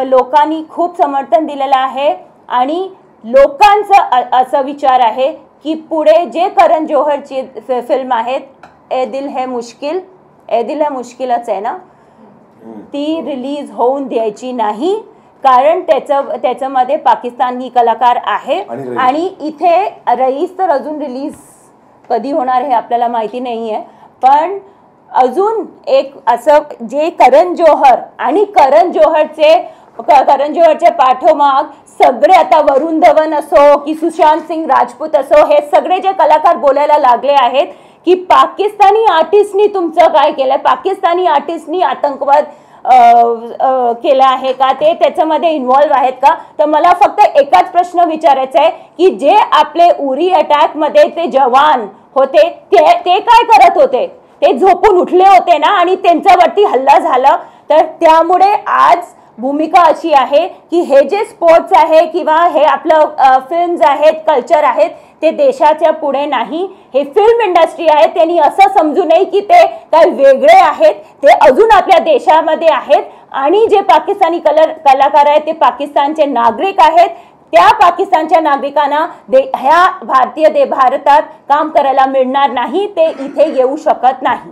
लोकांनी खूप समर्थन दिलेलं आहे आणि लोकांचा असा विचार आहे की पुढे जे करण जोहरची फिल्म आहेत ए दिल है मुश्किलच आहे ना, ती रिलीज होऊन द्यायची नाही, कारण त्याच्यामध्ये पाकिस्तानी कलाकार आहे आणि इथे रईस तर अजून रिलीज कधी होणार हे आपल्याला माहिती नाही आहे. पण अजून एक असं जे करण जोहरचे पाठोमाग सगळे आता वरुण धवन असो की सुशांत सिंग राजपूत असो, हे सगळे जे कलाकार बोलायला लागले आहेत की पाकिस्तानी आर्टिस्टनी तुमचं काय केलं, पाकिस्तानी आर्टिस्टनी आतंकवाद केला आहे का, ते त्याच्यामध्ये इन्व्हॉल्व आहेत का. तर मला फक्त एकच प्रश्न विचारायचा आहे की जे आपले उरी अटॅक मध्ये ते जवान होते ते काय करत होते, ते झोपून उठले होते ना आणि त्यांच्यावरती हल्ला झाला. तर त्यामुळे आज भूमिका अशी आहे की हे जे स्पोर्ट्स आहे किंवा हे आपलं फिल्म्स आहेत, कल्चर आहेत, ते देशाच्या पुढे नाही, हे फिल्म इंडस्ट्री आहे. त्यांनी असं समजू नये की ते काही वेगळे आहेत, ते अजून आपल्या देशामध्ये आहेत आणि जे पाकिस्तानी कलाकार आहेत ते पाकिस्तानचे नागरिक आहेत. त्या पाकिस्तानच्या नागरिकांना ह्या भारतात काम करायला मिळणार नाही, ते इथे येऊ शकत नाही.